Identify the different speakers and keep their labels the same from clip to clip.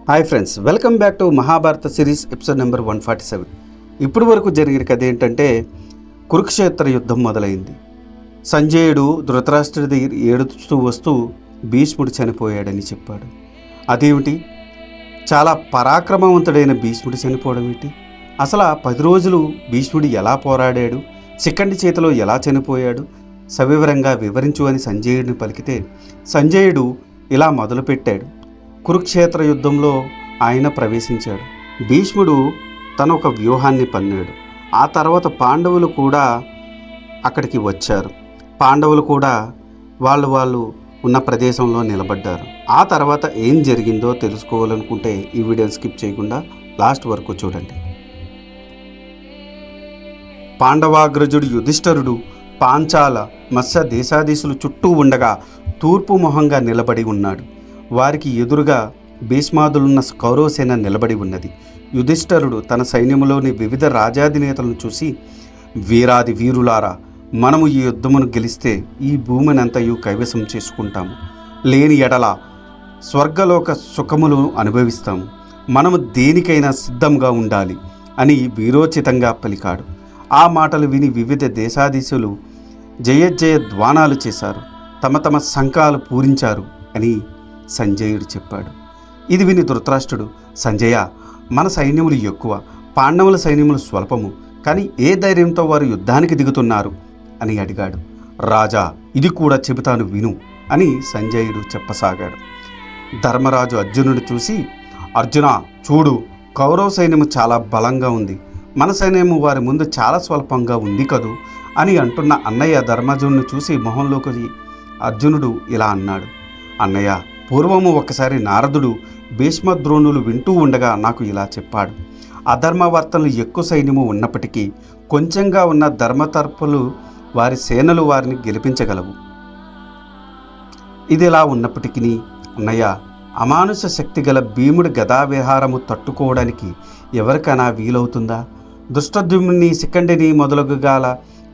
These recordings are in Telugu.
Speaker 1: Hi friends, welcome back to Mahabharata series episode number 147. ఇప్పటి వరకు జరిగిన కథ ఏంటంటే, కురుక్షేత్ర యుద్ధం మొదలైంది. సంజయుడు ధృతరాష్ట్రుడి దగ్గర ఏడుస్తూ వస్తూ భీష్ముడు చనిపోయాడని చెప్పాడు. అదేమిటి, చాలా పరాక్రమవంతుడైన భీష్ముడు చనిపోవడం ఏంటి? అసలు 10 రోజులు భీష్ముడు ఎలా పోరాడాడు, శిఖండి చేతిలో ఎలా చనిపోయాడు, సవివరంగా వివరించు అని సంజయుడిని పలికితే సంజయుడు ఇలా మొదలుపెట్టాడు. కురుక్షేత్ర యుద్ధంలో ఆయన ప్రవేశించాడు. భీష్ముడు తన ఒక వ్యూహాన్ని పన్నాడు. ఆ తర్వాత పాండవులు కూడా అక్కడికి వచ్చారు. పాండవులు కూడా వాళ్ళు ఉన్న ప్రదేశంలో నిలబడ్డారు. ఆ తర్వాత ఏం జరిగిందో తెలుసుకోవాలనుకుంటే ఈ వీడియోని స్కిప్ చేయకుండా లాస్ట్ వరకు చూడండి. పాండవాగ్రజుడు యుధిష్ఠరుడు పాంచాల మత్స్య దేశాధీశులు చుట్టూ ఉండగా తూర్పు మొహంగా నిలబడి ఉన్నాడు. వారికి ఎదురుగా భీష్మాదులున్న కౌరవసేన నిలబడి ఉన్నది. యుధిష్ఠరుడు తన సైన్యంలోని వివిధ రాజాధినేతలను చూసి, వీరాది వీరులారా, మనము ఈ యుద్ధమును గెలిస్తే ఈ భూమినంతయు కైవసం చేసుకుంటాము. లేని ఎడల స్వర్గలోక సుఖములు అనుభవిస్తాము. మనము దేనికైనా సిద్ధంగా ఉండాలి అని వీరోచితంగా పలికాడు. ఆ మాటలు విని వివిధ దేశాధీశులు జయజయ ధ్వానాలు చేశారు, తమ తమ శంఖాలు పూరించారు అని సంజయుడు చెప్పాడు. ఇది విని ధృతరాష్ట్రుడు, సంజయ, మన సైన్యములు ఎక్కువ, పాండవుల సైన్యములు స్వల్పము, కానీ ఏ ధైర్యంతో వారు యుద్ధానికి దిగుతున్నారు అని అడిగాడు. రాజా, ఇది కూడా చెబుతాను విను అని సంజయుడు చెప్పసాగాడు. ధర్మరాజు అర్జునుడు చూసి, అర్జున, చూడు, కౌరవ సైన్యము చాలా బలంగా ఉంది, మన సైన్యము వారి ముందు చాలా స్వల్పంగా ఉంది కదూ అని అంటున్న అన్నయ్య ధర్మజుడిని చూసి మొహంలోకి అర్జునుడు ఇలా అన్నాడు. అన్నయ్య, పూర్వము ఒకసారి నారదుడు భీష్మద్రోణులు వింటూ ఉండగా నాకు ఇలా చెప్పాడు. అధర్మవర్తనలు ఎక్కువ సైన్యము ఉన్నప్పటికీ కొంచెంగా ఉన్న ధర్మతర్పులు వారి సేనలు వారిని గెలిపించగలవు. ఇది ఇలా ఉన్నప్పటికీ అన్నయ్య, అమానుష శక్తి గల భీముడి గదావిహారము తట్టుకోవడానికి ఎవరికైనా వీలవుతుందా? దుష్టద్యుమ్ని, శిఖండిని మొదలుగాల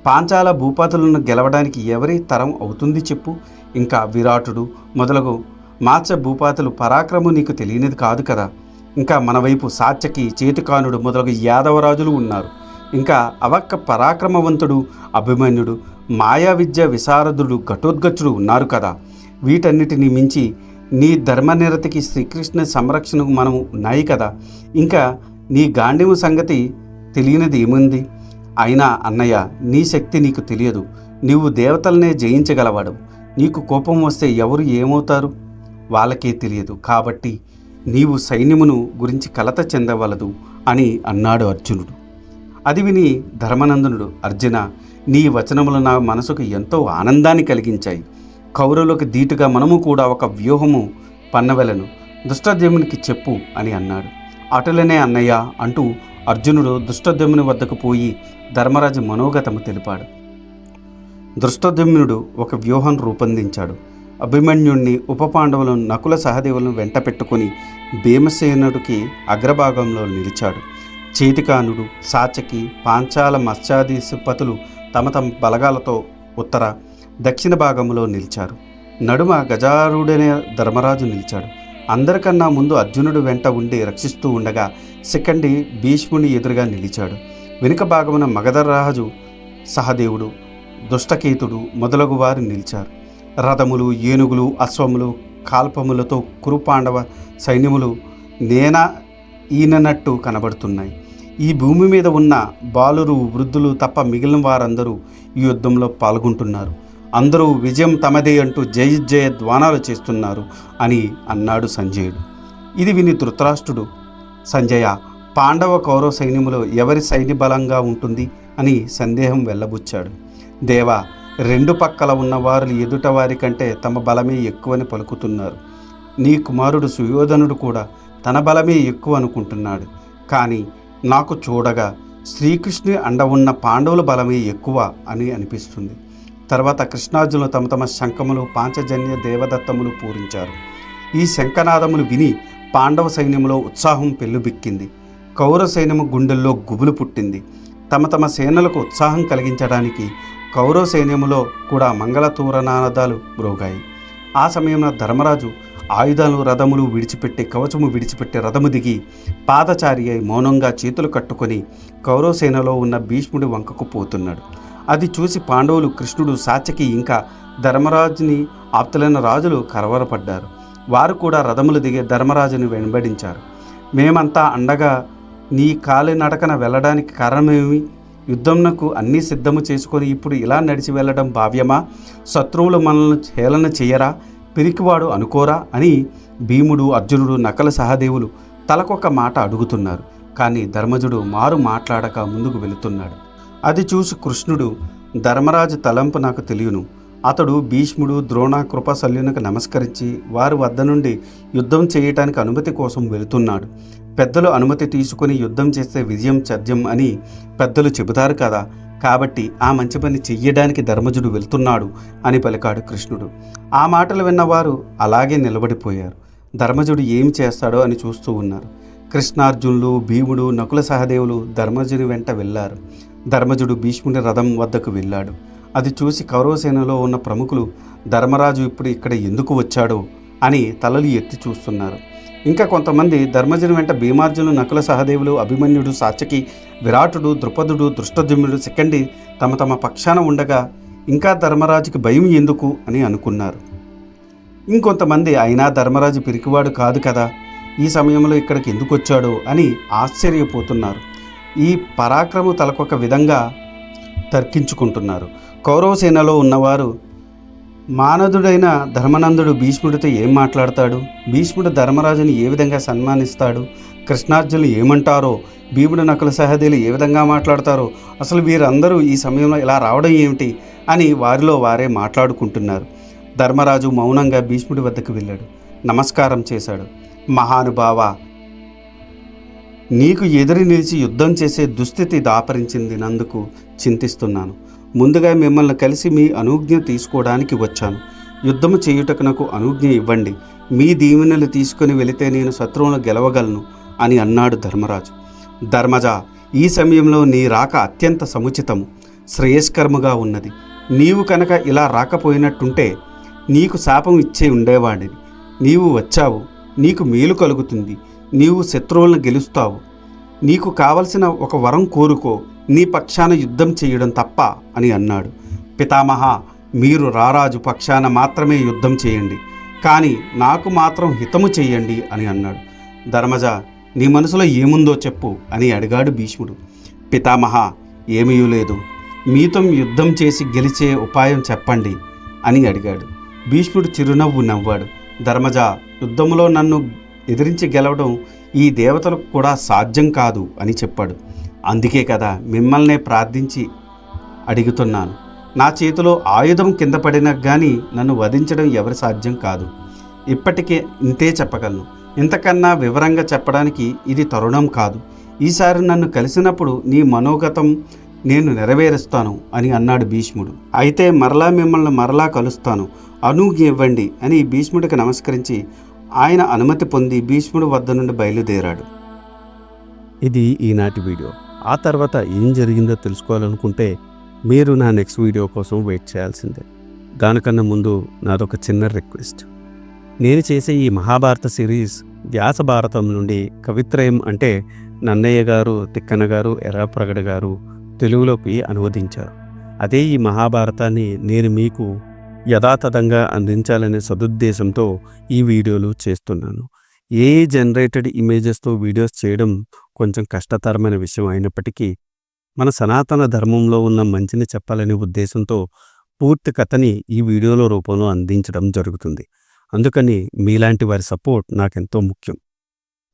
Speaker 1: పాంచాల భూపతులను గెలవడానికి ఎవరి తరం అవుతుంది చెప్పు? ఇంకా విరాటుడు మొదలగు మాత్స్య భూపాతులు పరాక్రమం నీకు తెలియనిది కాదు కదా. ఇంకా మన వైపు సాత్యకి, చేతికానుడు మొదలగు యాదవరాజులు ఉన్నారు. ఇంకా అవక్క పరాక్రమవంతుడు అభిమన్యుడు, మాయా విద్య విశారదుడు ఘటోద్గచుడు ఉన్నారు కదా. వీటన్నిటిని మించి నీ ధర్మనిరతికి శ్రీకృష్ణ సంరక్షణకు మనము ఉన్నాయి కదా. ఇంకా నీ గాంధీము సంగతి తెలియనిది ఏముంది? అయినా అన్నయ్య, నీ శక్తి నీకు తెలియదు. నీవు దేవతలనే జయించగలవాడు. నీకు కోపం వస్తే ఎవరు ఏమవుతారు వాళ్ళకే తెలియదు. కాబట్టి నీవు సైన్యమును గురించి కలత చెందవలదు అని అన్నాడు అర్జునుడు. అది విని ధర్మనందనుడు, అర్జున, నీ వచనములు నా మనసుకు ఎంతో ఆనందాన్ని కలిగించాయి. కౌరవులకు ధీటుగా మనము కూడా ఒక వ్యూహము పన్నవెలను. దుష్టద్యుమ్నునికి చెప్పు అని అన్నాడు. అటులనే అన్నయ్య అంటూ అర్జునుడు దుష్టద్యుమ్నుని వద్దకు పోయి ధర్మరాజు మనోగతము తెలిపాడు. ధృష్టద్యుమ్నుడు ఒక వ్యూహం రూపొందించాడు. అభిమన్యుణ్ణి, ఉప పాండవులను, నకుల సహదేవులను వెంట పెట్టుకుని భీమసేనుడికి అగ్రభాగంలో నిలిచాడు. చేతికానుడు, సాచకి, పాంచాల మత్స్యాధీశపతులు తమ తమ బలగాలతో ఉత్తర, దక్షిణ భాగంలో నిలిచారు. నడుమ గజారుడనే ధర్మరాజు నిలిచాడు. అందరికన్నా ముందు అర్జునుడు వెంట ఉండి రక్షిస్తూ ఉండగా శిఖండి భీష్ముని ఎదురుగా నిలిచాడు. వెనుక భాగమున మగధరాజు, సహదేవుడు, దుష్టకేతుడు మొదలగు వారు నిలిచారు. రథములు, ఏనుగులు, అశ్వములు, కాల్పములతో కురుపాండవ సైన్యములు ఈననట్టు కనబడుతున్నాయి. ఈ భూమి మీద ఉన్న బాలురు, వృద్ధులు తప్ప మిగిలిన వారందరూ ఈ యుద్ధంలో పాల్గొంటున్నారు. అందరూ విజయం తమదే అంటూ జయ ధ్వానాలు చేస్తున్నారు అని అన్నాడు సంజయుడు. ఇది విని ధృతరాష్ట్రుడు, సంజయ, పాండవ కౌరవ సైన్యములో ఎవరి సైన్య బలంగా ఉంటుంది అని సందేహం వెళ్ళబుచ్చాడు. దేవా, రెండు పక్కల ఉన్నవారు ఎదుట వారి కంటే తమ బలమే ఎక్కువని పలుకుతున్నారు. నీ కుమారుడు సుయోధనుడు కూడా తన బలమే ఎక్కువ అనుకుంటున్నాడు. కానీ నాకు చూడగా శ్రీకృష్ణుని అండ ఉన్న పాండవుల బలమే ఎక్కువ అని అనిపిస్తుంది. తర్వాత కృష్ణార్జునులు తమ తమ శంఖములు, పాంచజన్య దేవదత్తములు పూరించారు. ఈ శంఖనాదములు విని పాండవ సైన్యంలో ఉత్సాహం పెల్లుబిక్కింది. కౌరవ సైన్యము గుండెల్లో గుబులు పుట్టింది. తమ తమ సేనలకు ఉత్సాహం కలిగించడానికి కౌరవ సైన్యములో కూడా మంగళతూరనాదాలు మ్రోగాయి. ఆ సమయంలో ధర్మరాజు, ఆయుధాలు రథములు విడిచిపెట్టి కవచము విడిచిపెట్టి రథము దిగి పాదచారి అయి మౌనంగా చేతులు కట్టుకొని కౌరవసేనలో ఉన్న భీష్ముడి వంకకు పోతున్నాడు. అది చూసి పాండవులు, కృష్ణుడు, సాత్యకి ఇంకా ధర్మరాజుని ఆప్తులైన రాజులు కలవరపడ్డారు. వారు కూడా రథములు దిగి ధర్మరాజుని వెంబడించారు. మేమంతా అండగా నీ కాలినడకన వెళ్ళడానికి కారణమేమి? యుద్ధంకు అన్నీ సిద్ధము చేసుకొని ఇప్పుడు ఇలా నడిచి వెళ్ళడం భావ్యమా? శత్రువులు మనల్ని హేళన చెయ్యరా? పిరికివాడు అనుకోరా అని భీముడు, అర్జునుడు, నకల సహదేవులు తలకొక మాట అడుగుతున్నారు. కానీ ధర్మజుడు మారు మాట్లాడక ముందుకు వెళుతున్నాడు. అది చూసి కృష్ణుడు, ధర్మరాజు తలంపు నాకు తెలియను. అతడు భీష్ముడు, ద్రోణ, కృపాశల్యునికి నమస్కరించి వారి వద్ద నుండి యుద్ధం చేయటానికి అనుమతి కోసం వెళుతున్నాడు. పెద్దలు అనుమతి తీసుకుని యుద్ధం చేస్తే విజయం తథ్యం అని పెద్దలు చెబుతారు కదా, కాబట్టి ఆ మంచి పని చెయ్యడానికి ధర్మజుడు వెళ్తున్నాడు అని పలికాడు కృష్ణుడు. ఆ మాటలు విన్నవారు అలాగే నిలబడిపోయారు. ధర్మజుడు ఏమి చేస్తాడో అని చూస్తూ ఉన్నారు. కృష్ణార్జునులు, భీముడు, నకుల సహదేవులు ధర్మజుని వెంట వెళ్ళారు. ధర్మజుడు భీష్ముడి రథం వద్దకు వెళ్ళాడు. అది చూసి కౌరవసేనలో ఉన్న ప్రముఖులు ధర్మరాజు ఇప్పుడు ఇక్కడ ఎందుకు వచ్చాడో అని తలలు ఎత్తి చూస్తున్నారు. ఇంకా కొంతమంది ధర్మజుని వెంట భీమార్జునులు, నకుల సహదేవులు, అభిమన్యుడు, సాత్యకి, విరాటుడు, ద్రుపదుడు, దృష్టద్యుమ్నుడు, శిఖండి తమ తమ పక్షాన ఉండగా ఇంకా ధర్మరాజుకి భయం ఎందుకు అని అనుకున్నారు. ఇంకొంతమంది అయినా ధర్మరాజు పిరికివాడు కాదు కదా, ఈ సమయంలో ఇక్కడికి ఎందుకు వచ్చాడో అని ఆశ్చర్యపోతున్నారు. ఈ పరాక్రము తలకొక విధంగా తర్కించుకుంటున్నారు. కౌరవసేనలో ఉన్నవారు, మానదుడైన ధర్మనందుడు భీష్ముడితో ఏం మాట్లాడతాడు? భీష్ముడు ధర్మరాజుని ఏ విధంగా సన్మానిస్తాడు? కృష్ణార్జునులు ఏమంటారో, భీముడు, నకుల సహదేవులు ఏ విధంగా మాట్లాడతారో, అసలు వీరందరూ ఈ సమయంలో ఇలా రావడం ఏమిటి అని వారిలో వారే మాట్లాడుకుంటున్నారు. ధర్మరాజు మౌనంగా భీష్ముడి వద్దకు వెళ్ళాడు. నమస్కారం చేశాడు. మహానుభావ, నీకు ఎదురు నిలిచి యుద్ధం చేసే దుస్థితి దాపరించినందుకు చింతిస్తున్నాను. ముందుగా మిమ్మల్ని కలిసి మీ అనుజ్ఞ తీసుకోవడానికి వచ్చాను. యుద్ధము చేయుటకు నాకు అనుజ్ఞ ఇవ్వండి. మీ దీవెనలు తీసుకుని వెళితే నేను శత్రువులను గెలవగలను అని అన్నాడు ధర్మరాజు. ధర్మజ, ఈ సమయంలో నీ రాక అత్యంత సముచితము, శ్రేయస్కరముగా ఉన్నది. నీవు కనుక ఇలా రాకపోయినట్టుంటే నీకు శాపం ఇచ్చే ఉండేవాడిని. నీవు వచ్చావు, నీకు మేలు కలుగుతుంది. నీవు శత్రువులను గెలుస్తావు. నీకు కావలసిన ఒక వరం కోరుకో, నీ పక్షాన యుద్ధం చేయడం తప్ప అని అన్నాడు. పితామహ, మీరు రారాజు పక్షాన మాత్రమే యుద్ధం చేయండి, కానీ నాకు మాత్రం హితము చేయండి అని అన్నాడు. ధర్మజ, నీ మనసులో ఏముందో చెప్పు అని అడిగాడు భీష్ముడు. పితామహ, ఏమీ లేదు, మీతో యుద్ధం చేసి గెలిచే ఉపాయం చెప్పండి అని అడిగాడు. భీష్ముడు చిరునవ్వు నవ్వాడు. ధర్మజ, యుద్ధంలో నన్ను ఎదిరించి గెలవడం ఈ దేవతలకు కూడా సాధ్యం కాదు అని చెప్పాడు. అందుకే కదా మిమ్మల్నే ప్రార్థించి అడుగుతున్నాను. నా చేతిలో ఆయుధం కింద పడినా కానీ నన్ను వధించడం ఎవరి సాధ్యం కాదు. ఇప్పటికే ఇంతే చెప్పగలను. ఇంతకన్నా వివరంగా చెప్పడానికి ఇది తరుణం కాదు. ఈసారి నన్ను కలిసినప్పుడు నీ మనోగతం నేను నెరవేరుస్తాను అని అన్నాడు భీష్ముడు. అయితే మిమ్మల్ని మరలా కలుస్తాను, అనుజ్ఞ ఇవ్వండి అని భీష్ముడికి నమస్కరించి ఆయన అనుమతి పొంది భీష్ముడి వద్ద నుండి బయలుదేరాడు.
Speaker 2: ఇది ఈనాటి వీడియో. ఆ తర్వాత ఏం జరిగిందో తెలుసుకోవాలనుకుంటే మీరు నా నెక్స్ట్ వీడియో కోసం వెయిట్ చేయాల్సిందే. దానికన్నా ముందు నాదొక చిన్న రిక్వెస్ట్. నేను చేసే ఈ మహాభారత సిరీస్ వ్యాస భారతం నుండి కవిత్రయం అంటే నన్నయ్య గారు, తిక్కన గారు, ఎర్రప్రగడ గారు తెలుగులోకి అనువదించారు. అదే ఈ మహాభారతాన్ని నేను మీకు యథాతథంగా అందించాలనే సదుద్దేశంతో ఈ వీడియోలు చేస్తున్నాను. జనరేటెడ్ ఇమేజెస్తో వీడియోస్ చేయడం కొంచెం కష్టతరమైన విషయం అయినప్పటికీ మన సనాతన ధర్మంలో ఉన్న మంచిని చెప్పాలనే ఉద్దేశంతో పూర్తి కథని ఈ వీడియోల రూపంలో అందించడం జరుగుతుంది. అందుకని మీలాంటి వారి సపోర్ట్ నాకెంతో ముఖ్యం.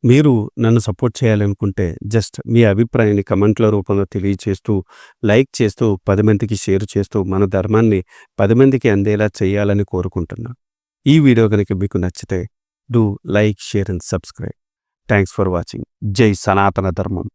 Speaker 2: మీరు నన్ను సపోర్ట్ చేయాలనుకుంటే జస్ట్ మీ అభిప్రాయాన్ని కమెంట్ల రూపంలో తెలియచేస్తూ, లైక్ చేస్తూ, 10 మందికి షేర్ చేస్తూ మన ధర్మాన్ని 10 మందికి అందేలా చేయాలని కోరుకుంటున్నాను. ఈ వీడియో కనుక మీకు నచ్చితే do like, share and subscribe. Thanks for watching. జై సనాతన ధర్మం.